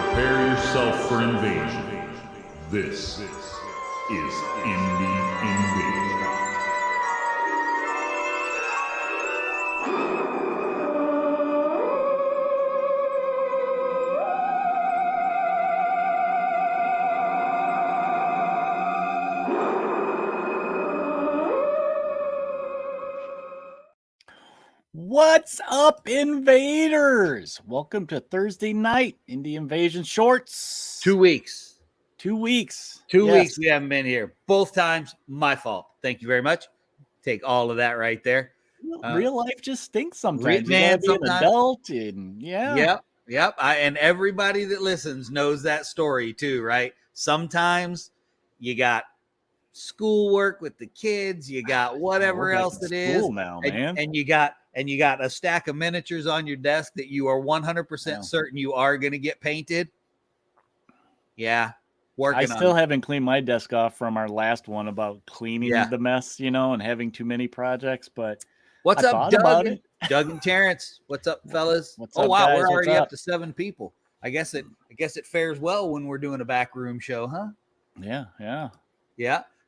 Prepare yourself for invasion. This is Indie Invasion. What's up, invaders? Welcome to Thursday night Indie Invasion Shorts. 2 weeks. 2 weeks. Two Yes. weeks we haven't been here. Both times, my fault. Thank you very much. Take all of that right there. Real life just stinks sometimes. You Man, gotta be an adult, and Yep. And everybody that listens knows that story too, right? Sometimes you got schoolwork with the kids, you got whatever else it is, now, man. and you got a stack of miniatures on your desk that you are 100% certain you are going to get painted. Yeah. I still haven't cleaned my desk off from our last one about cleaning the mess, and having too many projects. But what's up, Doug? Doug and Terrence. What's up, fellas? What's up, wow, guys? we're already What's up to 7 people. I guess it fares well when we're doing a backroom show, huh? Yeah.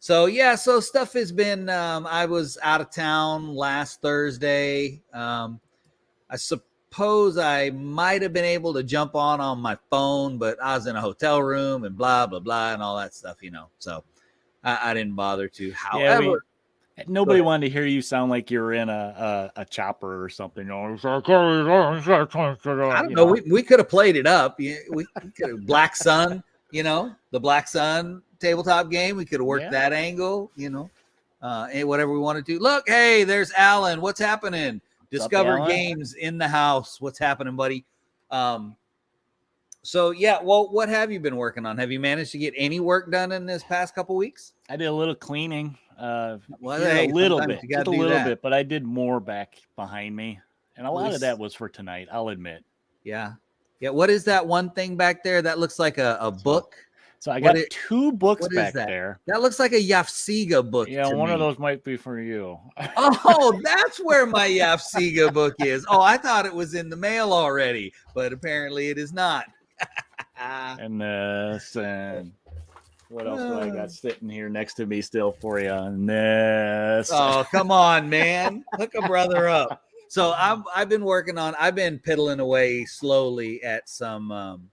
So stuff has been. I was out of town last Thursday. I suppose I might have been able to jump on my phone, but I was in a hotel room and blah blah blah and all that stuff, So I didn't bother to. However, nobody wanted to hear you sound like you're in a chopper or something. I don't know. We could have played it up. We could have Black Sun. The Black Sun tabletop game. We could have worked that angle. And whatever we wanted to. Look, hey, there's Alan. What's happening? Discover Games in the house. What's happening, buddy? Well, what have you been working on? Have you managed to get any work done in this past couple weeks? I did a little cleaning, a bit, just a little bit, but I did more back behind me, and a lot of that was for tonight. I'll admit. Yeah. What is that one thing back there that looks like a book? So I got 2 books back there. That looks like a YAFSIGA book. Yeah, one of those might be for you. Oh, that's where my YAFSIGA book is. Oh, I thought it was in the mail already, but apparently it is not. And this, and what else do I got sitting here next to me still for you? And this. Oh, come on, man. Hook a brother up. So I've been piddling away slowly at some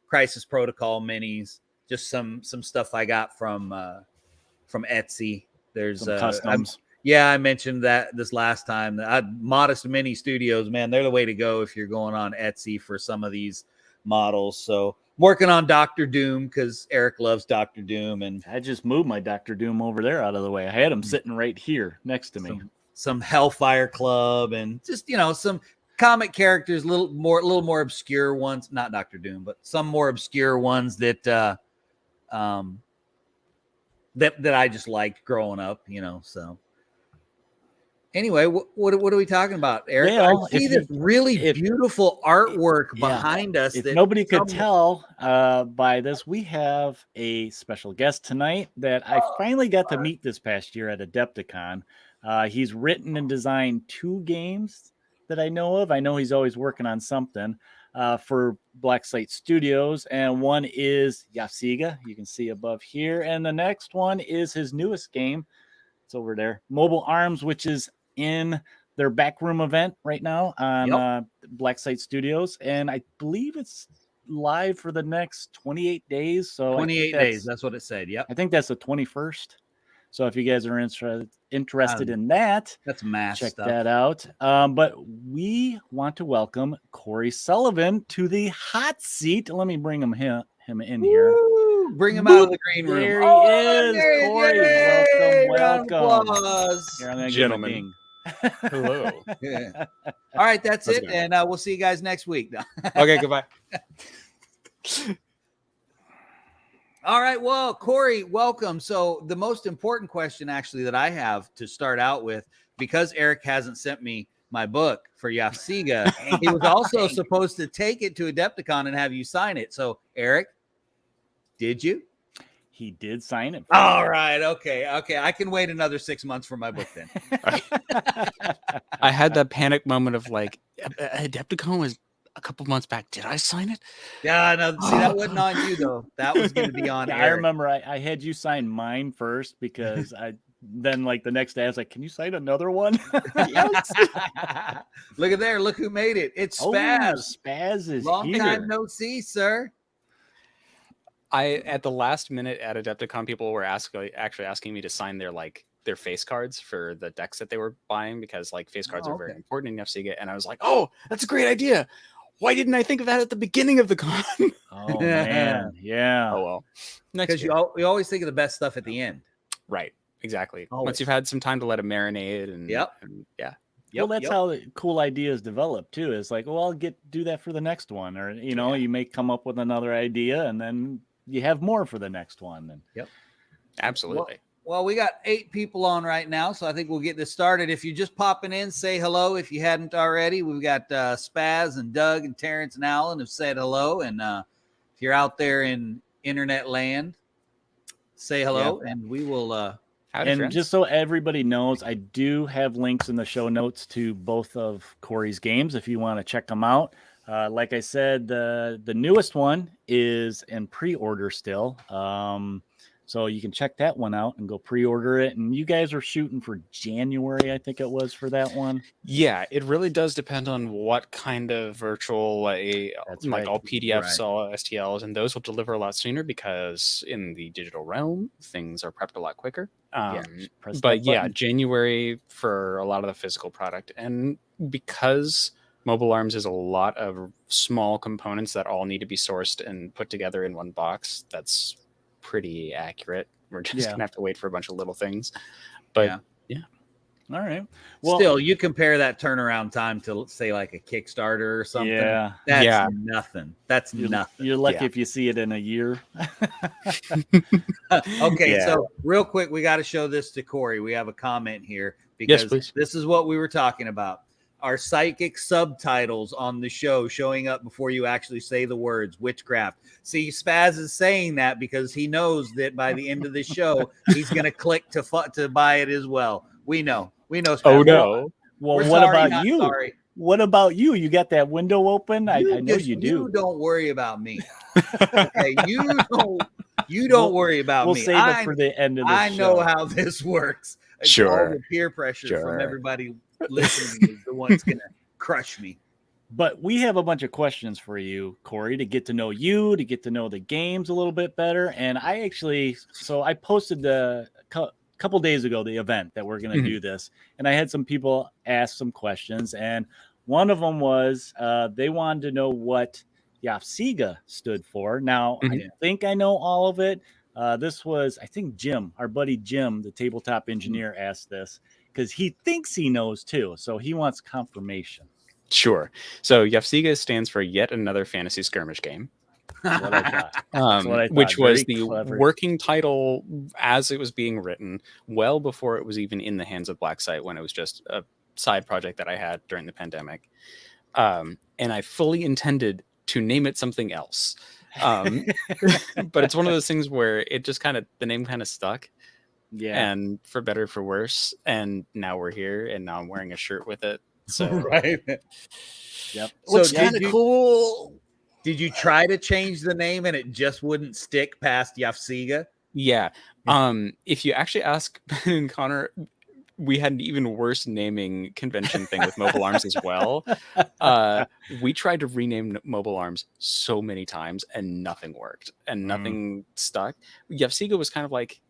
Crisis Protocol minis. Just some stuff I got from Etsy. There's some customs. I mentioned that this last time. Modest Mini Studios, man, they're the way to go if you're going on Etsy for some of these models. So I'm working on Dr. Doom because Eric loves Dr. Doom, and I just moved my Dr. Doom over there out of the way. I had him sitting right here next to me. Some Hellfire Club and just some comic characters, a little more obscure ones. Not Dr. Doom, but some more obscure ones that that I just liked growing up, So anyway, what are we talking about, Eric? Well, I see this really beautiful artwork behind us. If nobody could tell by this, we have a special guest tonight that I finally got to meet this past year at Adepticon. He's written and designed 2 games that I know of. I know he's always working on something for Black Site Studios, and one is YAFSIGA, you can see above here, and the next one is his newest game. It's over there, Mobile Arms, which is in their backroom event right now on Black Site Studios, and I believe it's live for the next 28 days. So 28 days, that's what it said. Yep. I think that's the 21st. So if you guys are interested in that, that's math check stuff. that out. But we want to welcome Corey Sullivan to the hot seat. Let me bring him in here. Woo! Bring him out of the green room. There he is, Corey. Yay! Welcome. Applause. Here, Gentlemen. Hello. Yeah. All right, that's it, and we'll see you guys next week. Okay, goodbye. All right, well, Corey, welcome. So the most important question actually that I have to start out with, because Eric hasn't sent me my book for YAFSIGA, he was also supposed to take it to Adepticon and have you sign it. So, Eric, did you? He did sign it. All right. Okay. I can wait another 6 months for my book then. I had that panic moment of like, Adepticon was a couple months back. Did I sign it? Yeah, no, see, that wasn't on you though. That was going to be on Yeah, Eric. I remember I had you sign mine first because then like the next day I was like, can you sign another one? Yes. Look at there. Look who made it. It's Spaz. Spaz is Long here. time no see, sir. At the last minute at Adepticon, people were actually asking me to sign their face cards for the decks that they were buying, because like face cards are very important in YAFSIGA. And I was like, oh, that's a great idea. Why didn't I think of that at the beginning of the con? Oh man, yeah. Oh well. Because you always think of the best stuff at the end. Right. Exactly. Always. Once you've had some time to let it marinate and yeah. Well, that's how cool ideas develop too. It's like, well, I'll do that for the next one, or you may come up with another idea, and then you have more for the next one. And absolutely. Well, we got 8 people on right now, so I think we'll get this started. If you're just popping in, say hello if you hadn't already. We've got Spaz and Doug and Terrence and Alan have said hello, and if you're out there in internet land, say hello, and we will. Just so everybody knows, I do have links in the show notes to both of Corey's games if you want to check them out. Like I said, the newest one is in pre-order still. So you can check that one out and go pre-order it. And you guys are shooting for January, I think it was, for that one. Yeah, it really does depend on what kind of virtual, all PDFs, all STLs, and those will deliver a lot sooner because in the digital realm, things are prepped a lot quicker. January for a lot of the physical product. And because Mobile Arms is a lot of small components that all need to be sourced and put together in one box, that's pretty accurate. We're just gonna have to wait for a bunch of little things, but yeah. All right. Well, still, you compare that turnaround time to say like a Kickstarter or something. Yeah, that's nothing. That's nothing. You're lucky if you see it in a year. Okay, so real quick, we got to show this to Corey. We have a comment here because this is what we were talking about. Our psychic subtitles on the show showing up before you actually say the words witchcraft. See, Spaz is saying that because he knows that by the end of the show, he's going to click to buy it as well. We know. Spaz. Oh, no. Well, what about you? Sorry. What about you? You got that window open? I know you do. You don't worry about me. Okay, you don't worry about me. We'll save it for the end of the show. I know how this works. Sure. All the peer pressure from everybody listening is the one's gonna crush me. But we have a bunch of questions for you, Corey, to get to know you, to get to know the games a little bit better. And I posted a couple days ago the event that we're going to do this, and I had some people ask some questions, and one of them was they wanted to know what YAFSIGA stood for. Now, I think I know all of it. This was, I think, Jim, our buddy Jim, the tabletop engineer, asked this because he thinks he knows too. So he wants confirmation. Sure. So YAFSIGA stands for Yet Another Fantasy Skirmish Game. That's what I thought. Which was the working title as it was being written well before it was even in the hands of Blacksite, when it was just a side project that I had during the pandemic. And I fully intended to name it something else. But it's one of those things where it just the name kind of stuck. Yeah. And for better or for worse. And now we're here, and now I'm wearing a shirt with it. So right. Yep. So it's kind of cool. Did you try to change the name and it just wouldn't stick past YAFSIGA? Yeah. If you actually ask Ben and Connor, we had an even worse naming convention thing with Mobile Arms as well. We tried to rename Mobile Arms so many times and nothing worked and nothing stuck. YAFSIGA was kind of like,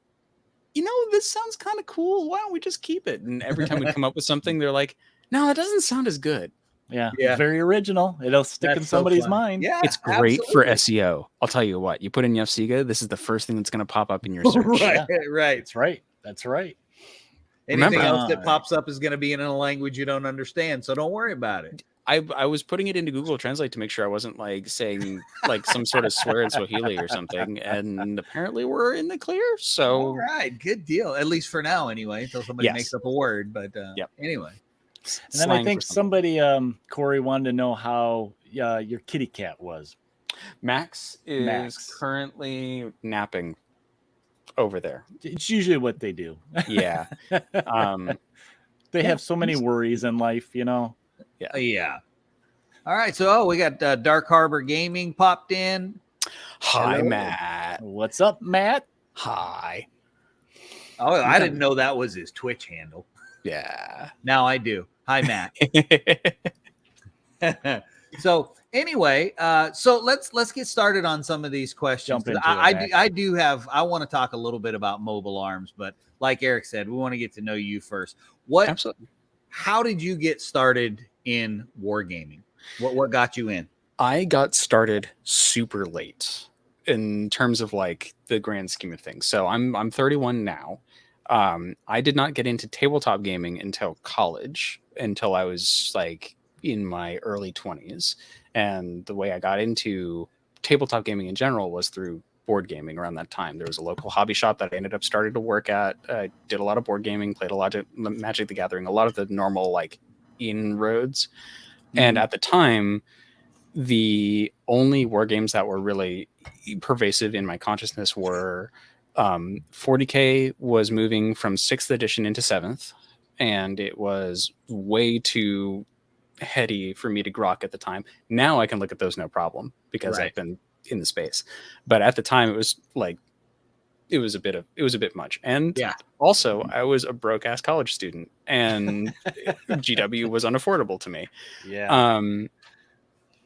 this sounds kind of cool. Why don't we just keep it? And every time we come up with something, they're like, no, that doesn't sound as good. Yeah. Very original. It'll stick in somebody's mind. Yeah, it's great for SEO. I'll tell you what, you put in YAFSIGA, this is the first thing that's going to pop up in your search. Right. That's right. Anything else that pops up is going to be in a language you don't understand, so don't worry about it. I was putting it into Google Translate to make sure I wasn't saying some sort of swear in Swahili or something, and apparently we're in the clear. So all right, good deal. At least for now, anyway, until somebody makes up a word. But anyway. And then I think somebody, Corey, wanted to know how your kitty cat was. Max is currently napping over there. It's usually what they do. Yeah. They have so many worries in life, Yeah. All right. So, we got Dark Harbor Gaming popped in. Hi, Hello. Matt. What's up, Matt? Hi. Oh, I didn't know that was his Twitch handle. Yeah. Now I do. Hi, Matt. So anyway, so let's get started on some of these questions. Jump into I want to talk a little bit about mobile arms, but like Eric said, we want to get to know you first. Absolutely. How did you get started in wargaming? What got you in? I got started super late in terms of like the grand scheme of things. So I'm 31 now. I did not get into tabletop gaming until college, until I was like in my early 20s. And the way I got into tabletop gaming in general was through board gaming around that time. There was a local hobby shop that I ended up starting to work at. I did a lot of board gaming, played a lot of Magic the Gathering, a lot of the normal like inroads. And at the time, the only war games that were really pervasive in my consciousness were 40K was moving from 6th edition into 7th, and it was way too heady for me to grok at the time. Now I can look at those no problem because I've been in the space. But at the time it was like it was a bit much. And also I was a broke ass college student and GW was unaffordable to me. Yeah.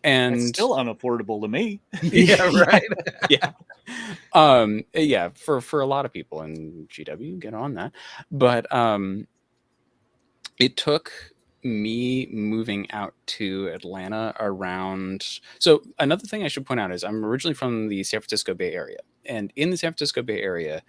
And it's still unaffordable to me. Yeah, right. For a lot of people in GW, get on that. But it took me moving out to Atlanta around. So another thing I should point out is I'm originally from the San Francisco Bay Area, and in the San Francisco Bay Area,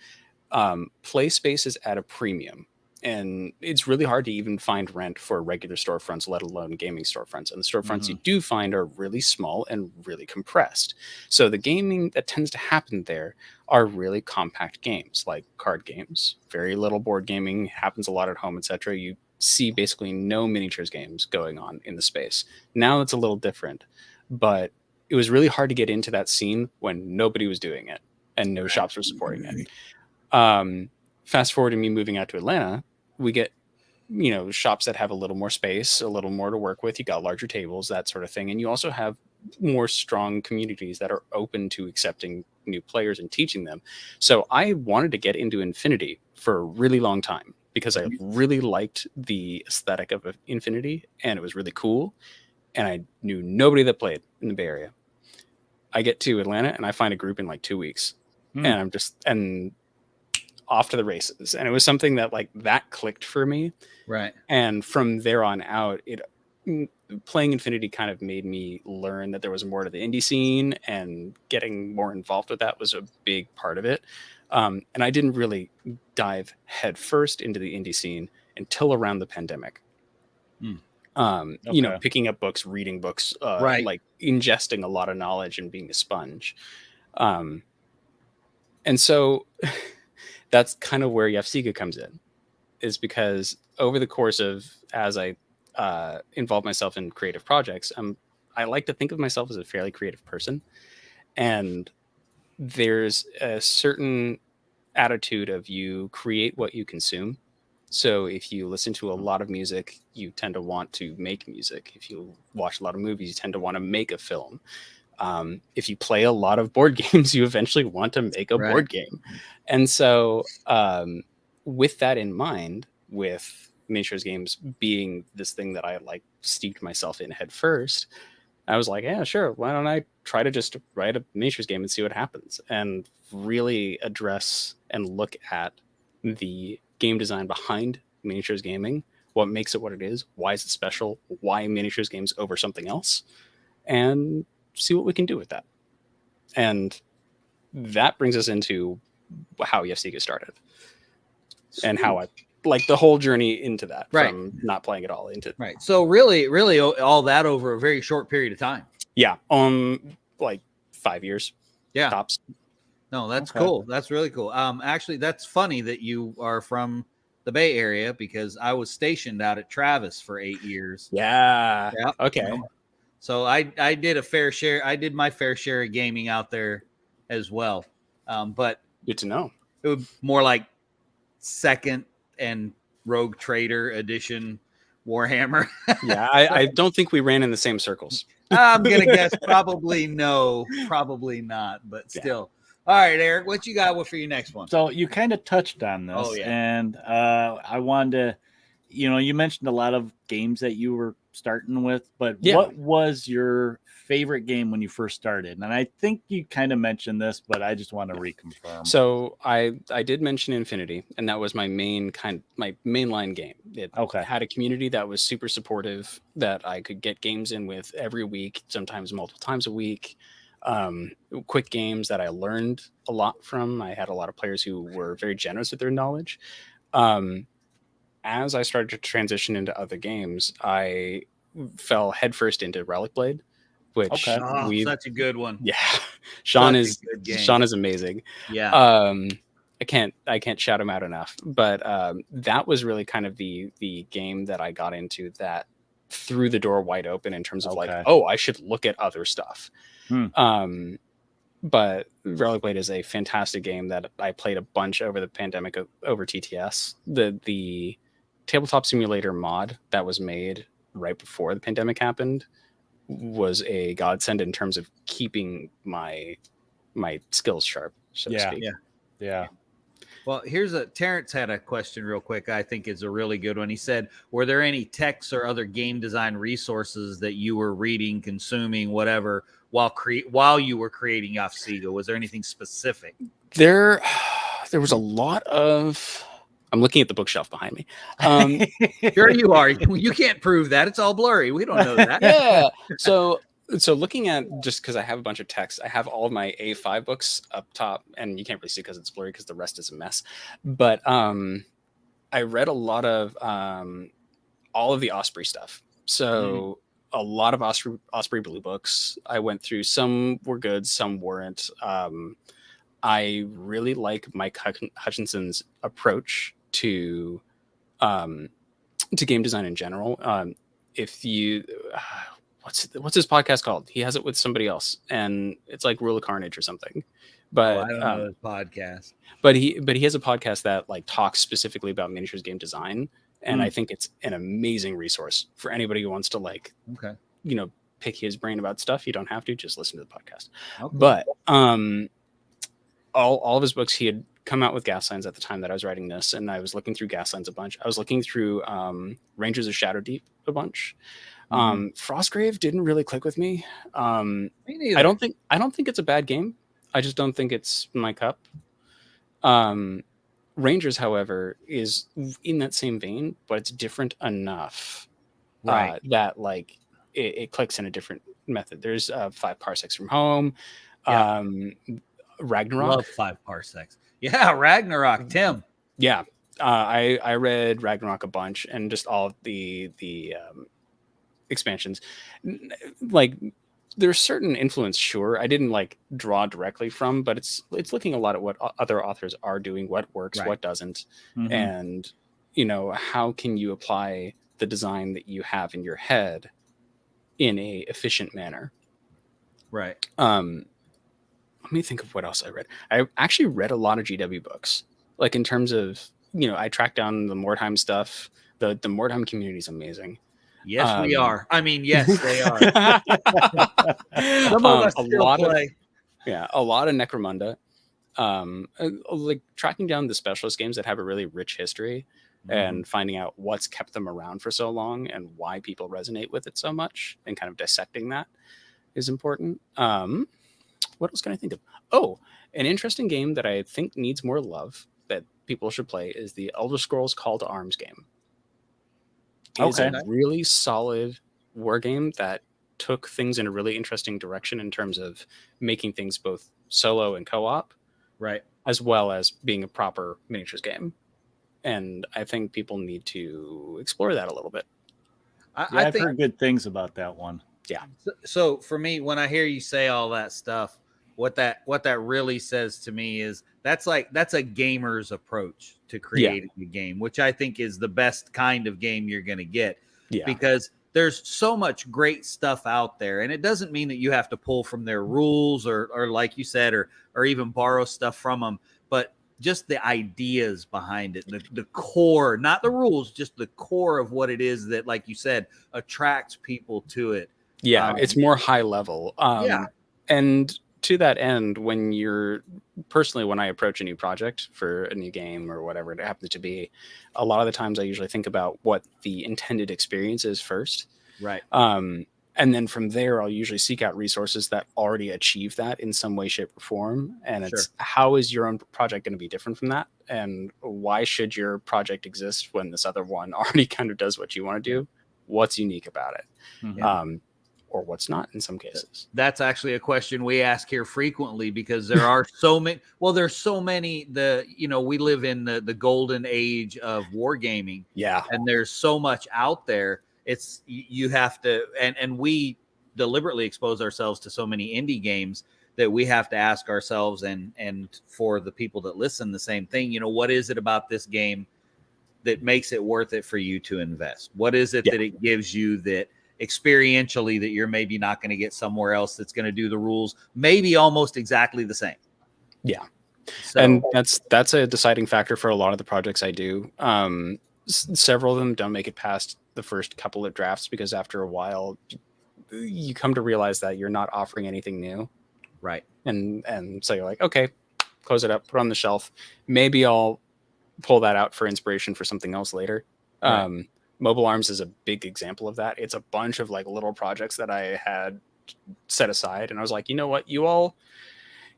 play space is at a premium. And it's really hard to even find rent for regular storefronts, let alone gaming storefronts. And the storefronts you do find are really small and really compressed. So the gaming that tends to happen there are really compact games, like card games. Very little board gaming, happens a lot at home, etc. You see basically no miniatures games going on in the space. Now it's a little different, but it was really hard to get into that scene when nobody was doing it and no shops were supporting it. Fast forward to me moving out to Atlanta, we get, shops that have a little more space, a little more to work with. You got larger tables, that sort of thing. And you also have more strong communities that are open to accepting new players and teaching them. So I wanted to get into Infinity for a really long time because I really liked the aesthetic of Infinity and it was really cool. And I knew nobody that played in the Bay Area. I get to Atlanta and I find a group in like 2 weeks. And I'm off to the races. And it was something that like that clicked for me. Right. And from there on out, playing Infinity kind of made me learn that there was more to the indie scene, and getting more involved with that was a big part of it. And I didn't really dive headfirst into the indie scene until around the pandemic. Picking up books, reading books, like ingesting a lot of knowledge and being a sponge. And so that's kind of where YAFSIGA comes in, is because over the course of, as I involve myself in creative projects, I like to think of myself as a fairly creative person. And there's a certain attitude of you create what you consume. So if you listen to a lot of music, you tend to want to make music. If you watch a lot of movies, you tend to want to make a film. If you play a lot of board games, you eventually want to make a board game. And so with that in mind, with miniatures games being this thing that I like steeped myself in head first, I was like, yeah, sure. Why don't I try to just write a miniatures game and see what happens, and really address and look at the game design behind miniatures gaming, what makes it what it is, why is it special, why miniatures games over something else, and see what we can do with that. And that brings us into how YAFSIGA started. Sweet. And how I like the whole journey into that, from not playing at all into So really all that over a very short period of time. Like 5 years tops. No, that's cool. That's really cool. Actually, that's funny that you are from the Bay Area, because I was stationed out at Travis for 8 years. Okay. So I did a fair share. I did my fair share of gaming out there as well. But good to know. It was more like second and Rogue Trader edition Warhammer. I don't think we ran in the same circles. I'm gonna guess probably no, probably not, but still. All right, Eric, what you got for your next one? So you kind of touched on this, Oh, yeah. and I wanted to, you mentioned a lot of games that you were starting with, but what was your favorite game when you first started? And I think you kind of mentioned this, but I just want to reconfirm. So I did mention Infinity, and that was my mainline game. It had a community that was super supportive, that I could get games in with every week, sometimes multiple times a week. Quick games that I learned a lot from. I had a lot of players who were very generous with their knowledge. As I started to transition into other games, I fell headfirst into Relic Blade, which such a good one. Yeah, Sean is amazing. Yeah. I can't shout him out enough, but that was really kind of the game that I got into that threw the door wide open in terms of I should look at other stuff. But Relic Blade is a fantastic game that I played a bunch over the pandemic over TTS. The tabletop simulator mod that was made right before the pandemic happened was a godsend in terms of keeping my skills sharp, so to speak. Yeah. Well, Terrence had a question real quick. I think is a really good one. He said, were there any texts or other game design resources that you were reading, consuming, whatever, while you were creating YAFSIGA? Was there anything specific? There was a lot of... I'm looking at the bookshelf behind me. Sure you are. You can't prove that. It's all blurry. We don't know that. Yeah. So looking at, just because I have a bunch of text, I have all of my A5 books up top, and you can't really see because it's blurry because the rest is a mess. But I read a lot of all of the Osprey stuff. So a lot of Osprey Blue books. I went through. Some were good, some weren't. I really like Mike Hutchinson's approach to game design in general. If you what's his podcast called? He has it with somebody else, and it's like Rule of Carnage or something. But I don't know his podcast. But he has a podcast that talks specifically about miniatures game design, and I think it's an amazing resource for anybody who wants to pick his brain about stuff. You don't have to, just listen to the podcast. Okay. But all of his books, he had come out with gas signs at the time that I was writing this, and I was looking through gas signs a bunch. I was looking through Rangers of Shadowdeep a bunch. Frostgrave didn't really click with me. Me neither. I don't think it's a bad game. I just don't think it's my cup. Rangers, however, is in that same vein, but it's different enough that it clicks in a different method. There's 5 parsecs from home. Yeah. Ragnarok. Love 5 parsecs. Yeah, Ragnarok, Tim. Yeah. I read Ragnarok a bunch, and just all of the expansions. There's certain influence, sure. I didn't draw directly from, but it's looking a lot at what other authors are doing, what works, what doesn't, and how can you apply the design that you have in your head in a efficient manner. Right. Let me think of what else I read. I actually read a lot of GW books, in terms of, I tracked down the Mordheim stuff. The Mordheim community is amazing. Yes, we are. I mean, yes, they are. Some of us still play. A lot of Necromunda. Tracking down the specialist games that have a really rich history and finding out what's kept them around for so long and why people resonate with it so much, and kind of dissecting that is important. What else can I think of? Oh, an interesting game that I think needs more love that people should play is the Elder Scrolls Call to Arms game. It's a really solid war game that took things in a really interesting direction in terms of making things both solo and co-op, right, as well as being a proper miniatures game. And I think people need to explore that a little bit. I've heard good things about that one. Yeah. So for me, when I hear you say all that stuff, what that really says to me is that's a gamer's approach to creating a game, which I think is the best kind of game you're going to get. Yeah. Because there's so much great stuff out there, and it doesn't mean that you have to pull from their rules or like you said, or even borrow stuff from them, but just the ideas behind it, the core, not the rules, just the core of what it is that, like you said, attracts people to it. Yeah, it's more high level. Yeah. And to that end, when I approach a new project for a new game or whatever it happens to be, a lot of the times I usually think about what the intended experience is first. Right. And then from there, I'll usually seek out resources that already achieve that in some way, shape, or form. And it's how is your own project going to be different from that? And why should your project exist when this other one already kind of does what you want to do? What's unique about it? Mm-hmm. Or what's not in some cases. That's actually a question we ask here frequently because there are so many. Well, there's so many. We live in the golden age of wargaming. Yeah. And there's so much out there. It's you have to, and we deliberately expose ourselves to so many indie games that we have to ask ourselves, and for the people that listen, the same thing. What is it about this game that makes it worth it for you to invest? What is it that it gives you that experientially that you're maybe not going to get somewhere else that's going to do the rules maybe almost exactly the same? Yeah. So, and that's a deciding factor for a lot of the projects I do. Several of them don't make it past the first couple of drafts because after a while you come to realize that you're not offering anything new. Right. And so you're like, okay, close it up, put it on the shelf. Maybe I'll pull that out for inspiration for something else later. Right. Mobile Arms is a big example of that. It's a bunch of like little projects that I had set aside, and I was like, you know what, y'all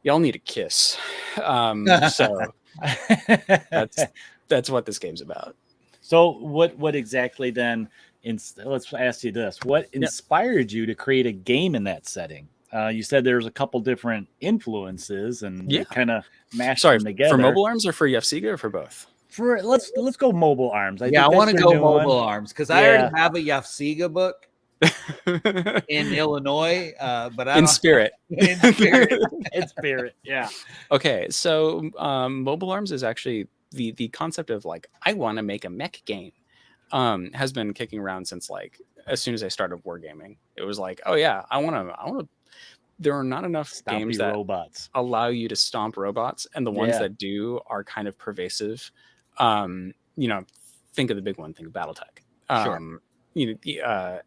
need a kiss. So that's what this game's about. So what exactly then? Let's ask you this: what inspired you to create a game in that setting? You said there's a couple different influences, and you kind of mashed them together. For Mobile Arms or for YAFSIGA or for both? Let's go Mobile Arms. I want to go Mobile Arms because I already have a YAFSIGA book in Illinois, but I in spirit. In spirit. In spirit, yeah. Okay, so Mobile Arms is actually the concept of like, I want to make a mech game, has been kicking around since like as soon as I started wargaming. It was like, oh yeah, I want to. There are not enough games that allow you to stomp robots, and the ones that do are kind of pervasive. Think of the big one. Think of BattleTech.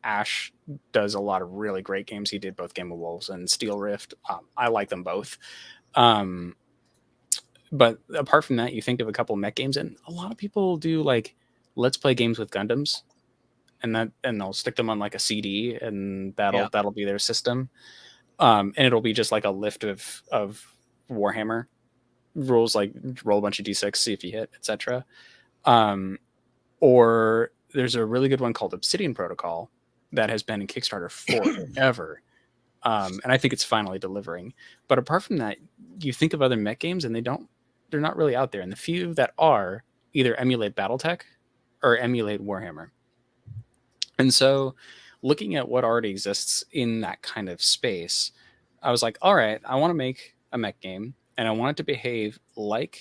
Ash does a lot of really great games. He did both Game of Wolves and Steel Rift. I like them both. But apart from that, you think of a couple mech games, and a lot of people do like let's play games with Gundams, and they'll stick them on like a CD, and that'll be their system. And it'll be just like a lift of Warhammer rules, like roll a bunch of D6, see if you hit, etc. Or there's a really good one called Obsidian Protocol that has been in Kickstarter forever. And I think it's finally delivering. But apart from that, you think of other mech games and they're not really out there. And the few that are either emulate BattleTech or emulate Warhammer. And so looking at what already exists in that kind of space, I was like, all right, I want to make a mech game, and I want it to behave like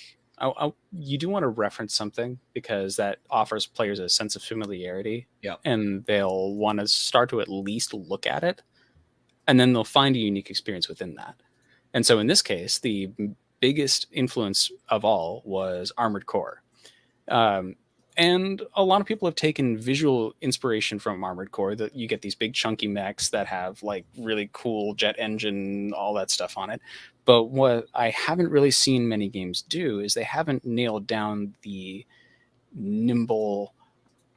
you do want to reference something because that offers players a sense of familiarity. Yeah. And they'll want to start to at least look at it, and then they'll find a unique experience within that. And so in this case, the biggest influence of all was Armored Core. And a lot of people have taken visual inspiration from Armored Core, that you get these big chunky mechs that have like really cool jet engine, all that stuff on it. But what I haven't really seen many games do is they haven't nailed down the nimble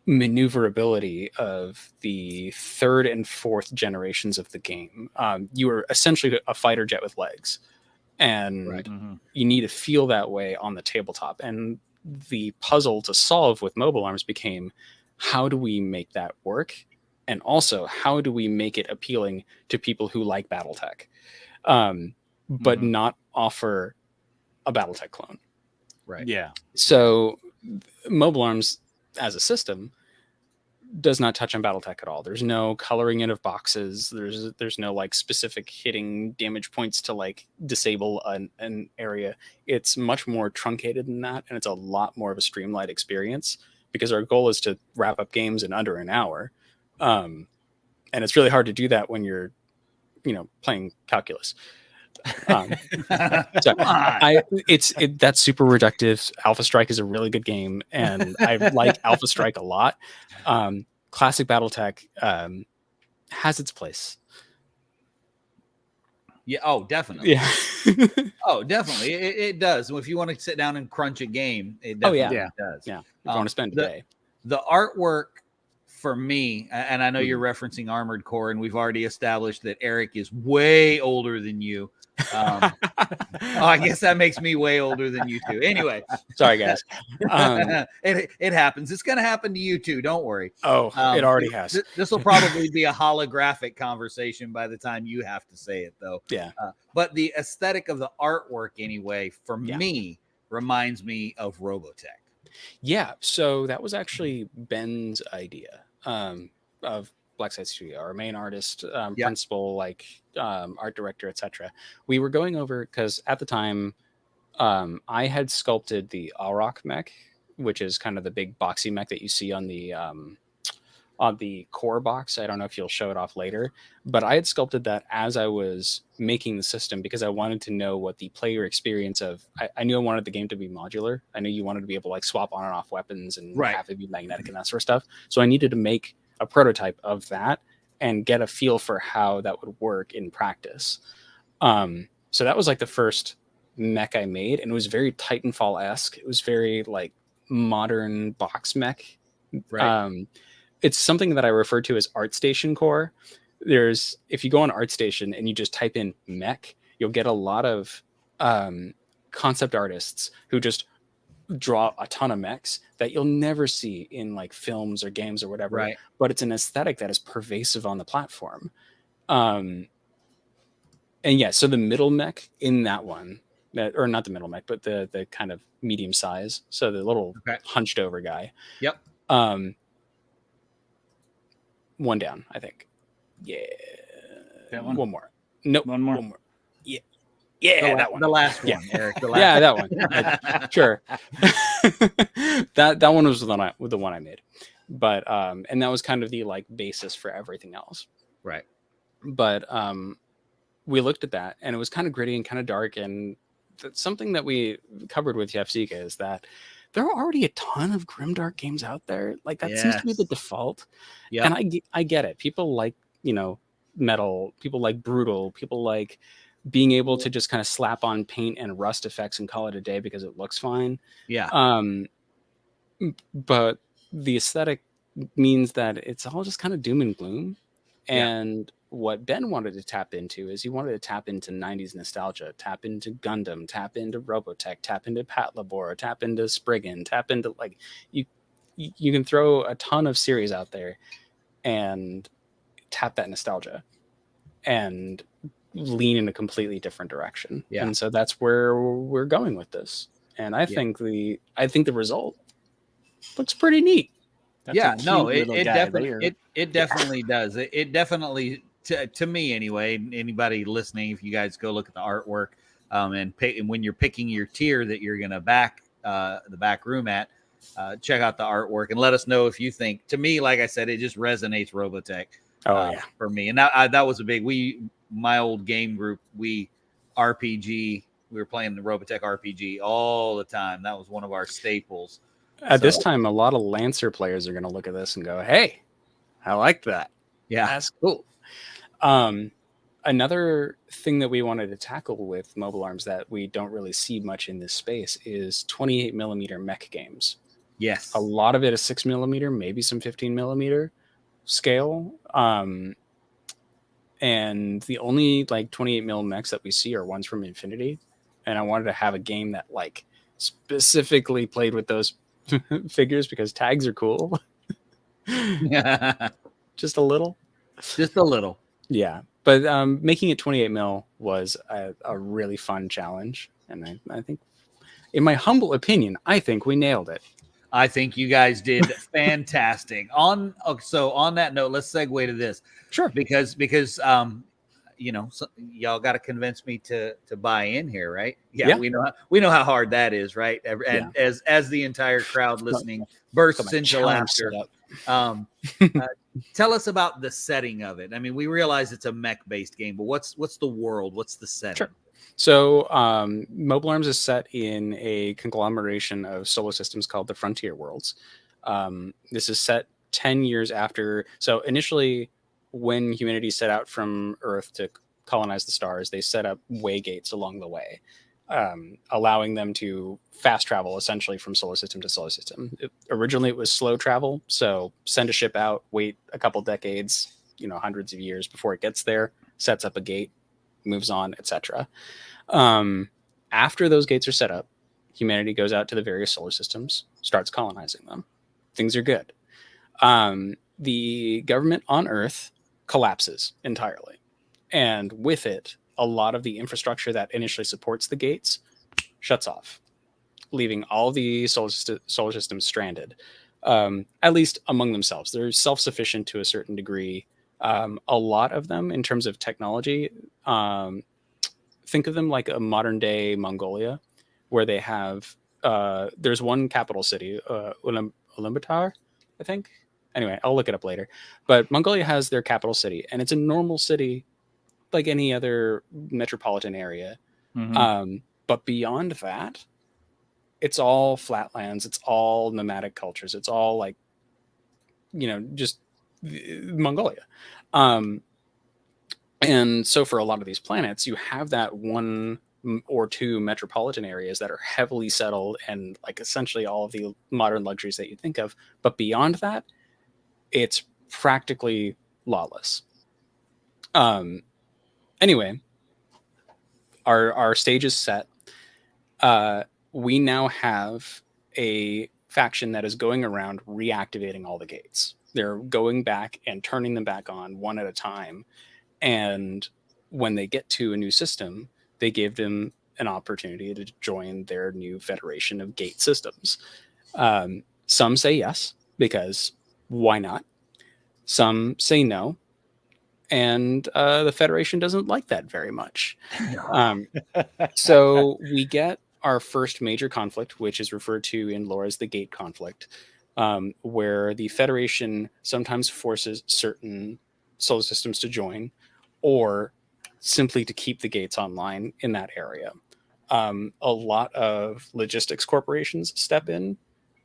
maneuverability of the third and fourth generations of the game. You are essentially a fighter jet with legs, and you need to feel that way on the tabletop. And the puzzle to solve with Mobile Arms became, how do we make that work? And also, how do we make it appealing to people who like BattleTech, but not offer a BattleTech clone? Right. Yeah. So Mobile Arms as a system does not touch on BattleTech at all. There's no coloring in of boxes. There's no like specific hitting damage points to like disable an area. It's much more truncated than that, and it's a lot more of a streamlined experience because our goal is to wrap up games in under an hour. And it's really hard to do that when you're, playing calculus. So that's super reductive. Alpha Strike is a really good game, and I like Alpha Strike a lot. Classic BattleTech has its place. Yeah. Oh, definitely. Yeah. Oh, definitely. It does. If you want to sit down and crunch a game, it Oh, definitely yeah. does. Yeah. If you want to spend a day. The artwork for me, and I know you're Mhm. referencing Armored Core, and we've already established that Eric is way older than you. I guess that makes me way older than you too. Anyway, sorry guys. It happens. It's going to happen to you too. Don't worry. It already has. This will probably be a holographic conversation by the time you have to say it, though. Yeah. But the aesthetic of the artwork, anyway, for me, reminds me of Robotech. Yeah. So that was actually Ben's idea of Blackside Studio, our main artist, principal, like art director, etc. We were going over because at the time I had sculpted the Alrock mech, which is kind of the big boxy mech that you see on the core box. I don't know if you'll show it off later, but I had sculpted that as I was making the system because I wanted to know what the player experience of. I knew I wanted the game to be modular. I knew you wanted to be able to like swap on and off weapons and have it be magnetic and that sort of stuff. So I needed to make a prototype of that and get a feel for how that would work in practice. So that was like the first mech I made, and it was very Titanfall-esque. It was very like modern box mech. Right. It's something that I refer to as ArtStation core. If you go on ArtStation and you just type in mech, you'll get a lot of concept artists who just draw a ton of mechs that you'll never see in like films or games or whatever. Right. But it's an aesthetic that is pervasive on the platform. And yeah, so the middle mech in that one, or not the middle mech, but the kind of medium size. So the little hunched over guy. Yep. One down, I think. Yeah. That one? One more. Nope. One more. One more. Yeah. Yeah, that one. The last one, Yeah. Eric. The last Yeah, that one. Sure. that one was the one I made. But and that was kind of the like basis for everything else. Right. But we looked at that and it was kind of gritty and kind of dark, and that's something that we covered with YAFSIGA is that there are already a ton of grimdark games out there. Like that seems to be the default. Yeah. And I get it. People like, metal, people like brutal, people like being able to just kind of slap on paint and rust effects and call it a day because it looks fine. Yeah. But the aesthetic means that it's all just kind of doom and gloom. And what Ben wanted to tap into is he wanted to tap into 90s nostalgia, tap into Gundam, tap into Robotech, tap into Patlabor, tap into Spriggan, tap into like you can throw a ton of series out there and tap that nostalgia and lean in a completely different direction. Yeah. And so that's where we're going with this. And I think the result looks pretty neat. That's it definitely does. It definitely, to me anyway, anybody listening, if you guys go look at the artwork and when you're picking your tier that you're going to back the back room at, check out the artwork and let us know if you think, to me, like I said, it just resonates Robotech for me. And that was a big, my old game group, we were playing the Robotech RPG all the time. That was one of our staples. At this time, a lot of Lancer players are going to look at this and go, hey, I like that. Yeah. That's cool. Another thing that we wanted to tackle with Mobile Arms that we don't really see much in this space is 28 millimeter mech games. Yes. A lot of it is 6 millimeter, maybe some 15 millimeter scale. And the only like 28 mil mechs that we see are ones from Infinity. And I wanted to have a game that like specifically played with those figures because tags are cool. Just a little. Yeah. But making it 28 mil was a really fun challenge. And I think, in my humble opinion, I think we nailed it. I think you guys did fantastic. So on that note, let's segue to this. Sure. Because y'all got to convince me to buy in here, right? Yeah. We know how hard that is, right? And as the entire crowd listening bursts into laughter. Tell us about the setting of it. I mean, we realize it's a mech-based game, but what's the world? What's the setting? Sure. So Mobile Arms is set in a conglomeration of solar systems called the Frontier Worlds. This is set 10 years after. So initially, when humanity set out from Earth to colonize the stars, they set up way gates along the way, allowing them to fast travel essentially from solar system to solar system. Originally, it was slow travel. So send a ship out, wait a couple decades, hundreds of years before it gets there, sets up a gate, moves on, etc. After those gates are set up, humanity goes out to the various solar systems, starts colonizing them. Things are good. The government on Earth collapses entirely. And with it, a lot of the infrastructure that initially supports the gates shuts off, leaving all the solar systems stranded, at least among themselves. They're self-sufficient to a certain degree. A lot of them, in terms of technology, think of them like a modern-day Mongolia, where they have, there's one capital city, Ulaanbaatar, I think. Anyway, I'll look it up later. But Mongolia has their capital city, and it's a normal city like any other metropolitan area. Mhm. But beyond that, it's all flatlands. It's all nomadic cultures. It's all like, just Mongolia. And so for a lot of these planets, you have that one or two metropolitan areas that are heavily settled and like essentially all of the modern luxuries that you think of. But beyond that, it's practically lawless. Anyway, our stage is set. We now have a faction that is going around reactivating all the gates. They're going back and turning them back on one at a time. And when they get to a new system, they give them an opportunity to join their new federation of gate systems. Some say yes, because why not? Some say no. And the Federation doesn't like that very much. So we get our first major conflict, which is referred to in lore as the Gate Conflict, where the Federation sometimes forces certain solar systems to join, or simply to keep the gates online in that area. A lot of logistics corporations step in,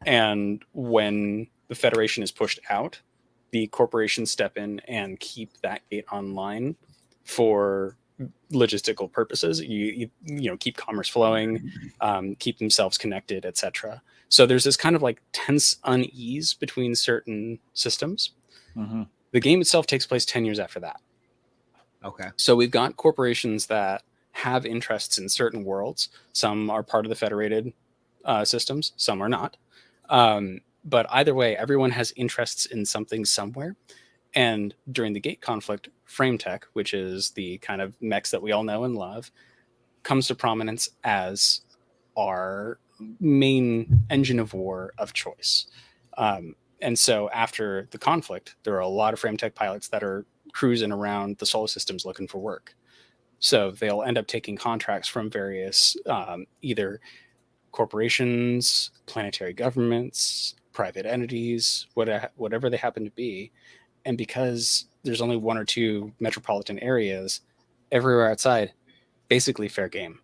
and when the Federation is pushed out, the corporations step in and keep that gate online for logistical purposes. You keep commerce flowing, keep themselves connected, etc. So there's this kind of like tense unease between certain systems. Mhm. The game itself takes place 10 years after that. Okay. So we've got corporations that have interests in certain worlds. Some are part of the federated systems, some are not. But either way, everyone has interests in something somewhere. And during the Gate Conflict, Frametech, which is the kind of mechs that we all know and love, comes to prominence as our main engine of war of choice. And so after the conflict, there are a lot of Frametech pilots that are cruising around the solar systems looking for work. So they'll end up taking contracts from various either corporations, planetary governments, private entities, whatever they happen to be. And because there's only one or two metropolitan areas, everywhere outside, basically fair game.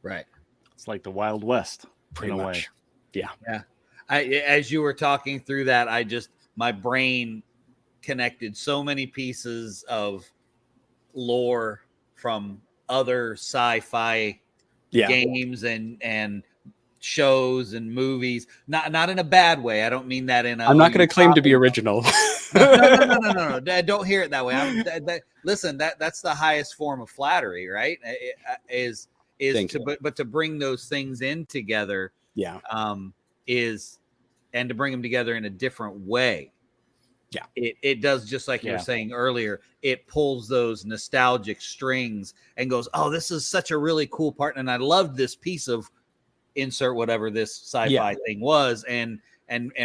Right. It's like the Wild West, Pretty in a much. way. Yeah. As you were talking through that, my brain connected so many pieces of lore from other sci-fi games and shows and movies. Not in a bad way. I don't mean that in a. I'm not going to claim to be original. No. Don't hear it that way. Listen, that's the highest form of flattery, right? But to bring those things in together, and to bring them together in a different way. Yeah, it does, just like you were saying earlier. It pulls those nostalgic strings and goes, "Oh, this is such a really cool part," and I loved this piece of insert whatever this sci-fi thing was, and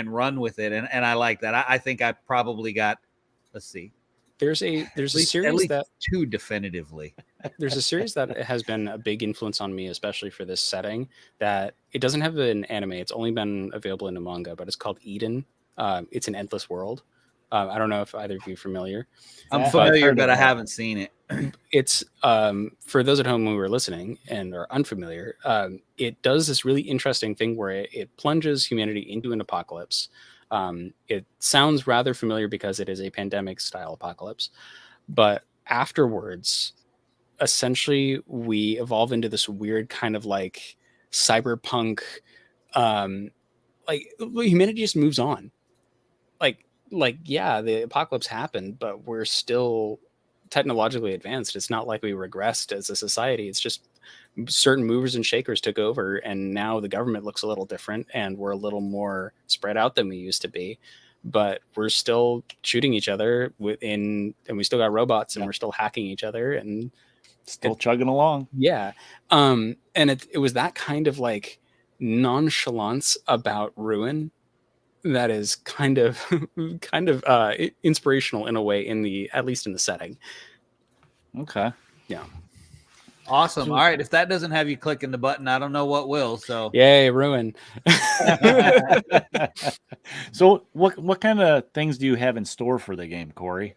run with it, and I like that. I think I probably got. Let's see. There's a series at least that two definitively. There's a series that has been a big influence on me, especially for this setting. That it doesn't have an anime; it's only been available in a manga, but it's called Eden. It's an endless world. I don't know if either of you are familiar. I'm familiar, but I haven't seen it. It's for those at home who are listening and are unfamiliar. It does this really interesting thing where it plunges humanity into an apocalypse. It sounds rather familiar because it is a pandemic style apocalypse, but afterwards, essentially we evolve into this weird kind of like cyberpunk, like humanity just moves on. Like yeah, the apocalypse happened, but we're still technologically advanced. It's not like we regressed as a society. It's just certain movers and shakers took over, and now the government looks a little different, and we're a little more spread out than we used to be. But we're still shooting each other and we still got robots, and we're still hacking each other, and Still chugging along. yeah. And it was that kind of like nonchalance about ruin that is kind of inspirational in a way, at least in the setting. Okay. Yeah. Awesome. All right. If that doesn't have you clicking the button, I don't know what will. So Yay, ruin. So what kind of things do you have in store for the game, Corey?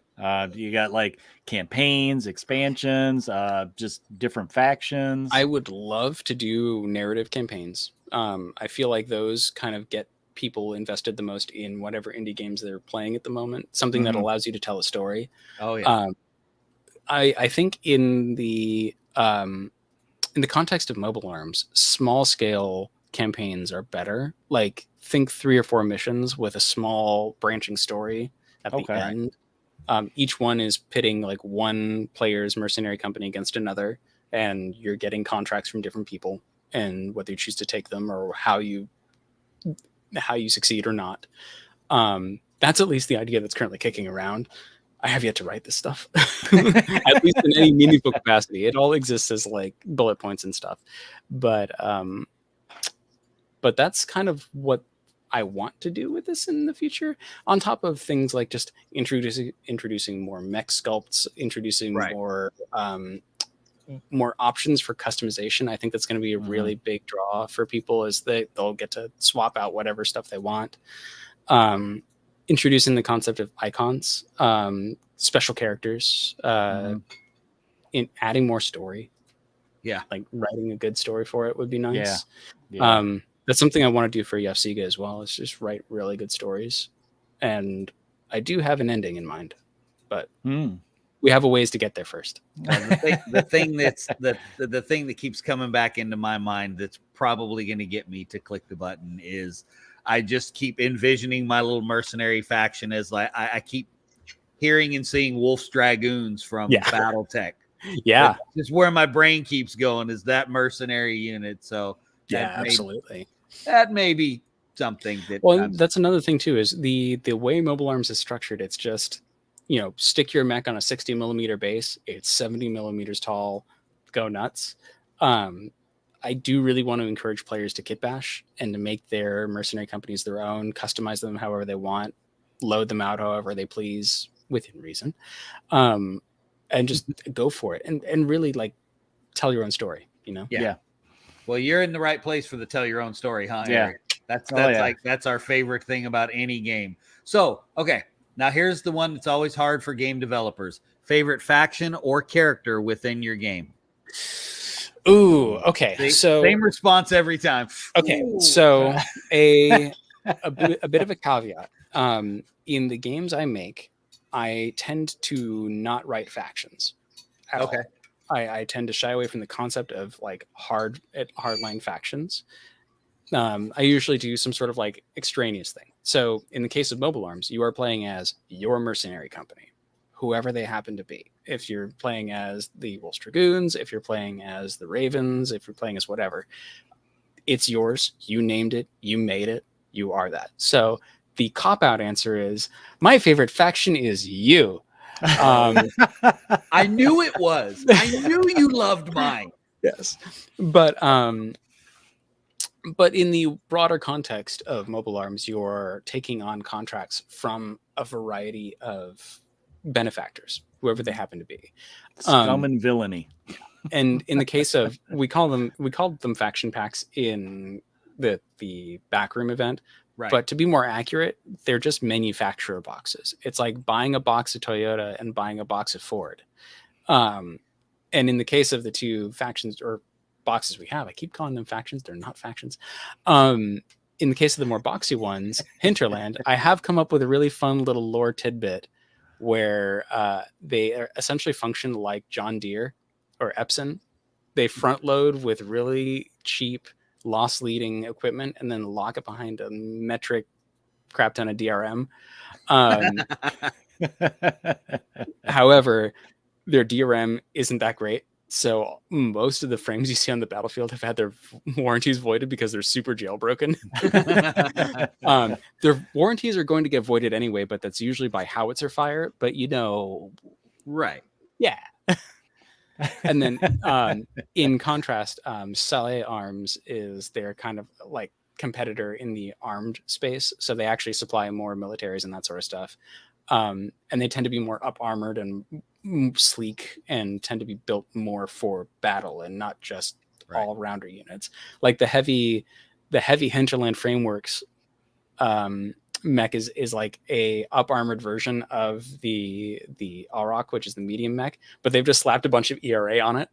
You got like campaigns, expansions, just different factions? I would love to do narrative campaigns. I feel like those kind of get people invested the most in whatever indie games they're playing at the moment. Something that allows you to tell a story. Oh yeah. I think in the context of mobile arms, small scale campaigns are better. Like think 3 or 4 missions with a small branching story at the end. Each one is pitting like one player's mercenary company against another, and you're getting contracts from different people, and whether you choose to take them or how you succeed or not. That's at least the idea that's currently kicking around. I have yet to write this stuff, at least in any meaningful capacity. It all exists as like bullet points and stuff, but that's kind of what I want to do with this in the future. On top of things like just introducing more mech sculpts, introducing more options for customization. I think that's going to be a really big draw for people, as they'll get to swap out whatever stuff they want. Introducing the concept of icons, special characters, in adding more story. Yeah. Like writing a good story for it would be nice. Yeah. That's something I want to do for YAFSIGA as well, is just write really good stories. And I do have an ending in mind, but we have a ways to get there first. The thing that keeps coming back into my mind that's probably going to get me to click the button is I just keep envisioning my little mercenary faction as like I keep hearing and seeing Wolf's Dragoons from BattleTech. Yeah, just where my brain keeps going is that mercenary unit. So absolutely. That may be something that. Well, that's another thing too, is the way Mobile Arms is structured. It's just, stick your mech on a 60 millimeter base. It's 70 millimeters tall. Go nuts. I do really want to encourage players to kit bash and to make their mercenary companies their own, customize them however they want, load them out however they please within reason, and just go for it and really like tell your own story. Yeah. Well, you're in the right place for the tell your own story, huh? Yeah. Eric? That's our favorite thing about any game. So, okay. Now here's the one that's always hard for game developers. Favorite faction or character within your game? Ooh, okay. So same response every time. Okay. Ooh. So a bit of a caveat. In the games I make, I tend to not write factions at all. I tend to shy away from the concept of like hardline factions. I usually do some sort of like extraneous thing. So in the case of Mobile Arms, you are playing as your mercenary company, whoever they happen to be. If you're playing as the Wolf's Dragoons, if you're playing as the Ravens, if you're playing as whatever, it's yours. You named it. You made it. You are that. So the cop-out answer is, my favorite faction is you. I knew it was. I knew you loved mine. Yes. But in the broader context of Mobile Arms, you're taking on contracts from a variety of benefactors, whoever they happen to be. Scum and villainy. And in the case of, we called them faction packs in the backroom event. Right. But to be more accurate, they're just manufacturer boxes. It's like buying a box of Toyota and buying a box of Ford. And in the case of the two factions or boxes we have, I keep calling them factions. They're not factions. In the case of the more boxy ones, Hinterland, I have come up with a really fun little lore tidbit where they essentially function like John Deere or Epson. They front load with really cheap loss leading equipment and then lock it behind a metric crap ton of DRM. However, their DRM isn't that great. So most of the frames you see on the battlefield have had their warranties voided because they're super jailbroken. Their warranties are going to get voided anyway, but that's usually by howitzer fire. But Right. Yeah. And then in contrast, Saleh Arms is their kind of like competitor in the armed space. So they actually supply more militaries and that sort of stuff. And they tend to be more up armored and sleek and tend to be built more for battle and not just all rounder units. Like the heavy hinterland frameworks mech is like a up armored version of the Auroch, which is the medium mech, but they've just slapped a bunch of ERA on it.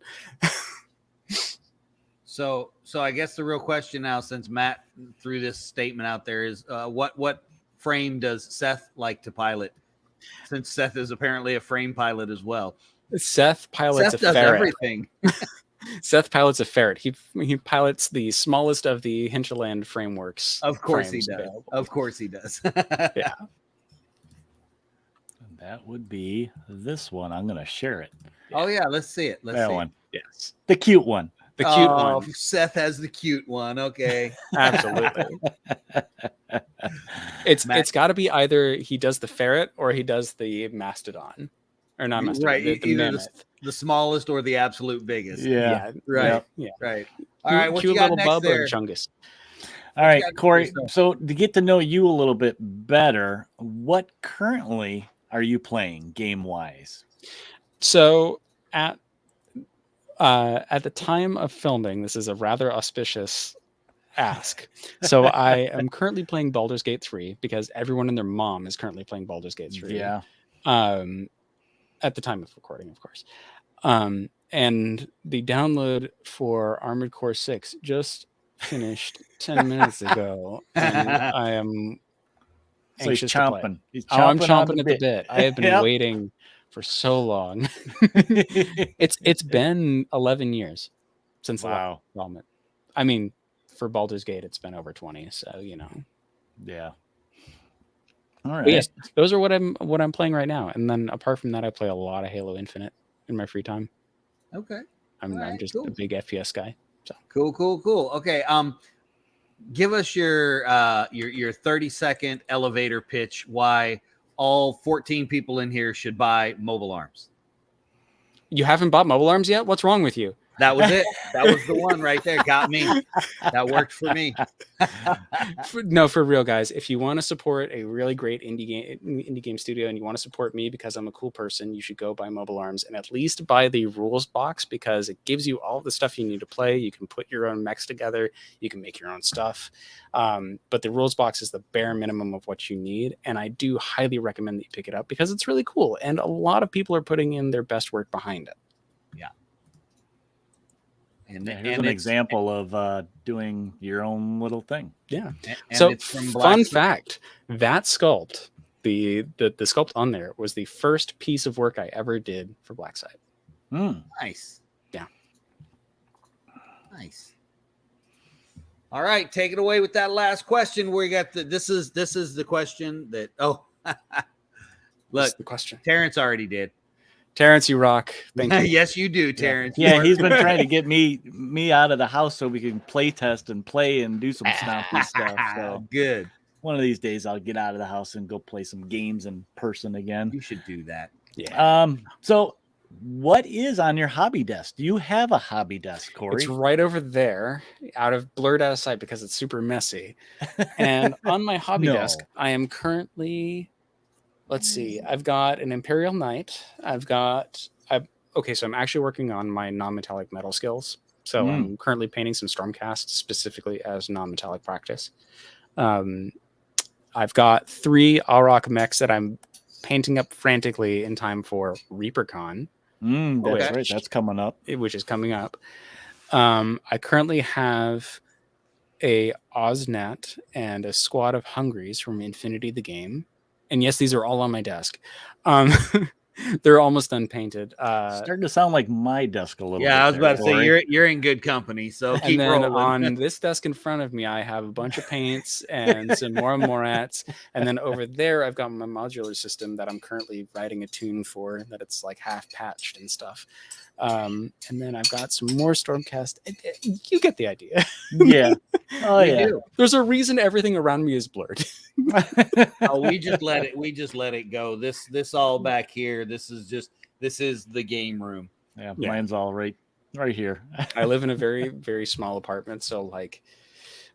So I guess the real question now, since Matt threw this statement out there, is what frame does Seth like to pilot? Since Seth is apparently a frame pilot as well. Seth pilots a does ferret. Everything. Seth pilots a ferret. He pilots the smallest of the hinterland frameworks. Of course he does. Available. Of course he does. Yeah. That would be this one. I'm going to share it. Oh yeah, let's see it. Let's that see one. It. Yes. The cute one. The cute one. Seth has the cute one. Okay. Absolutely. It's got to be either he does the ferret or he does the mastodon, or not mastodon. Right. The mammoth. The smallest or the absolute biggest. Yeah. Right. Yep. Yeah. Right. All right. What Cute you got little next bub there? or Chungus? All right, got Corey. yourself? So to get to know you a little bit better, what currently are you playing game wise? So at the time of filming, this is a rather auspicious ask. So I am currently playing Baldur's Gate 3 because everyone and their mom is currently playing Baldur's Gate 3. Yeah. At the time of recording, of course. And the download for Armored Core 6 just finished 10 minutes ago, and I am So anxious he's to play. chomping. He's I'm on chomping at the bit. I have been Yep. waiting for so long. It's been 11 years since the last installment. I mean, for Baldur's Gate, it's been over 20. So Yeah. All right. But yes, those are what I'm playing right now. And then apart from that, I play a lot of Halo Infinite in my free time. Okay. I'm just a big FPS guy. So. Cool. Okay. Give us your 30-second elevator pitch why all 14 people in here should buy mobile arms. You haven't bought mobile arms yet? What's wrong with you? That was it. That was the one right there. Got me. That worked for me. For real, guys. If you want to support a really great indie game studio and you want to support me because I'm a cool person, you should go buy Mobile Arms and at least buy the rules box because it gives you all the stuff you need to play. You can put your own mechs together. You can make your own stuff. But the rules box is the bare minimum of what you need. And I do highly recommend that you pick it up because it's really cool. And a lot of people are putting in their best work behind it. Yeah. And here's an example of doing your own little thing. Yeah. And so it's from fun fact, that sculpt, the sculpt on there was the first piece of work I ever did for Blacksite. Nice. Yeah. Nice. All right, take it away with that last question. We got this is the question that look, the question. Terrence already did. Terrence, you rock. Thank you. Yes, you do, Terrence. Yeah, he's been trying to get me out of the house so we can play test and play and do some snappy stuff. So good. One of these days I'll get out of the house and go play some games in person again. You should do that. Yeah. So what is on your hobby desk? Do you have a hobby desk, Corey? It's right over there, blurred out of sight because it's super messy. And on my hobby desk, I am currently, let's see, I've got an Imperial Knight. So I'm actually working on my non-metallic metal skills. So I'm currently painting some Stormcast specifically as non-metallic practice. I've got 3 Auroch mechs that I'm painting up frantically in time for ReaperCon. That's right. That's coming up. Which is coming up. I currently have a Osnat and a squad of Hungries from Infinity the Game. And yes, these are all on my desk. They're almost unpainted. Starting to sound like my desk a little bit. Yeah, I was about to say Corey. you're in good company. So And keep then rolling. on this desk in front of me, I have a bunch of paints and some more Morats. And then over there, I've got my modular system that I'm currently writing a tune for, that it's like half patched and stuff. And then I've got some more Stormcast. You get the idea. Yeah. Oh We yeah. do. There's a reason everything around me is blurred. Oh, we just let it go. This all back here. This is the game room. Yeah, Yeah. mine's all right here. I live in a very, very small apartment. So like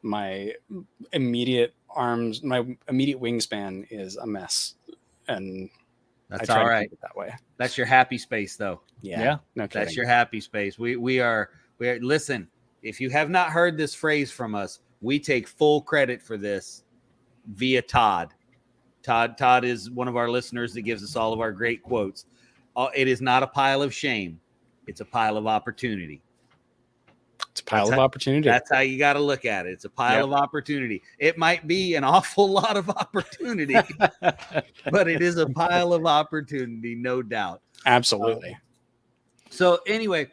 my immediate wingspan is a mess. And That's I try all to right. keep it that way. That's your happy space, though. Yeah. No kidding. That's your happy space. We are. Listen, if you have not heard this phrase from us, we take full credit for this via Todd. Todd is one of our listeners that gives us all of our great quotes. It is not a pile of shame. It's a pile of opportunity. It's a pile of opportunity. That's how you got to look at it. It's a pile of opportunity. It might be an awful lot of opportunity, but it is a pile of opportunity, no doubt. Absolutely. So anyway,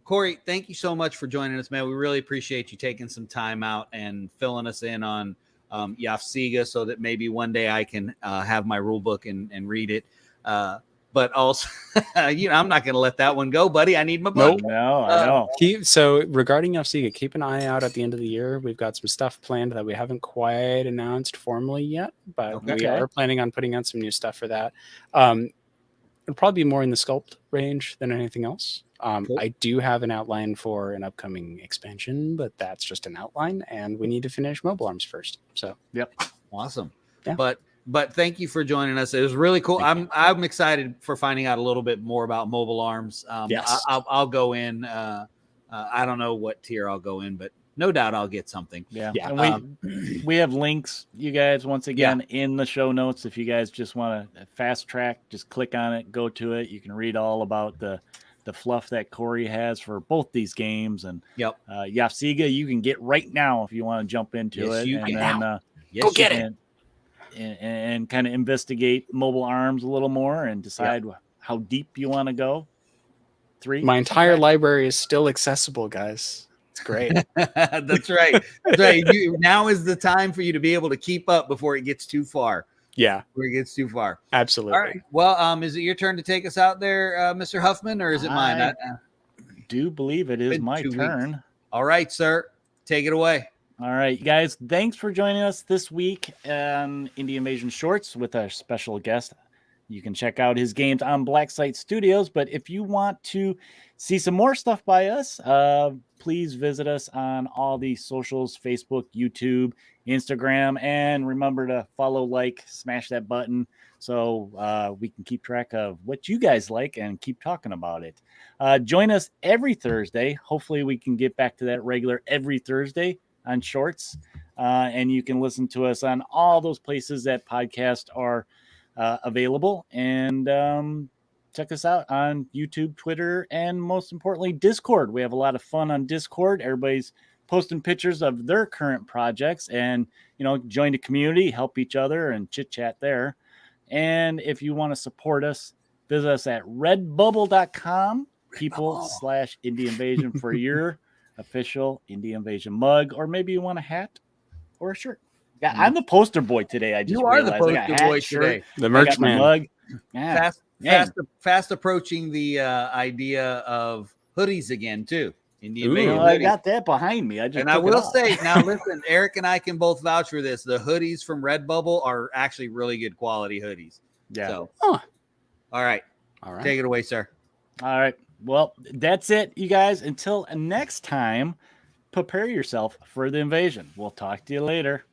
Corey, thank you so much for joining us, man. We really appreciate you taking some time out and filling us in on YAFSIGA so that maybe one day I can have my rule book and read it. But also, I'm not going to let that one go, buddy. I need my book. No, I know. So regarding YAFSIGA, keep an eye out at the end of the year. We've got some stuff planned that we haven't quite announced formally yet, but we are planning on putting out some new stuff for that. It'll probably be more in the sculpt range than anything else. Cool. I do have an outline for an upcoming expansion, but that's just an outline, and we need to finish Mobile Arms first. So, Awesome. Yeah. But thank you for joining us. It was really cool. I'm excited for finding out a little bit more about Mobile Arms. Yes. I'll go in. I don't know what tier I'll go in, but no doubt I'll get something. Yeah. Yeah. And we have links, you guys, once again, in the show notes. If you guys just want to fast track, just click on it, go to it. You can read all about the fluff that Corey has for both these games. And YAFSIGA, you can get right now if you want to jump into it. You and can. then Go get it. And kind of investigate Mobile Arms a little more and decide how deep you want to go. 3. my entire library is still accessible, guys. It's great. That's right. That's right. Now is the time for you to be able to keep up before it gets too far. Yeah, Before it gets too far. absolutely. All right. Well, is it your turn to take us out there, Mr. Huffman, or is it mine? I do believe it is Been my 2 weeks. turn. All right, sir. Take it away. All right, you guys, thanks for joining us this week on Indie Invasion Shorts with our special guest. You can check out his games on Black Site Studios, but if you want to see some more stuff by us, please visit us on all the socials, Facebook, YouTube, Instagram, and remember to follow, like, smash that button so we can keep track of what you guys like and keep talking about it. Join us every Thursday. Hopefully we can get back to that regular every Thursday on Shorts, and you can listen to us on all those places that podcasts are available, and check us out on YouTube, Twitter, and most importantly, Discord. We have a lot of fun on Discord. Everybody's posting pictures of their current projects, and join the community, help each other, and chit chat there. And if you want to support us, visit us at redbubble.com people/Indie Invasion for your official Indie Invasion mug, or maybe you want a hat or a shirt. Yeah, I'm the poster boy today. I just You are the realized. I got poster hat, boy shirt, today. The I merch got my man. mug. Yeah. Fast approaching the idea of hoodies again too. Indie Ooh. Invasion I hoodies. got that behind me. I just And I took it will off. say, now listen, Eric and I can both vouch for this. The hoodies from Redbubble are actually really good quality hoodies. Yeah. So, Huh. all right, All right. take it away, sir. All right. Well, that's it, you guys. Until next time, prepare yourself for the invasion. We'll talk to you later.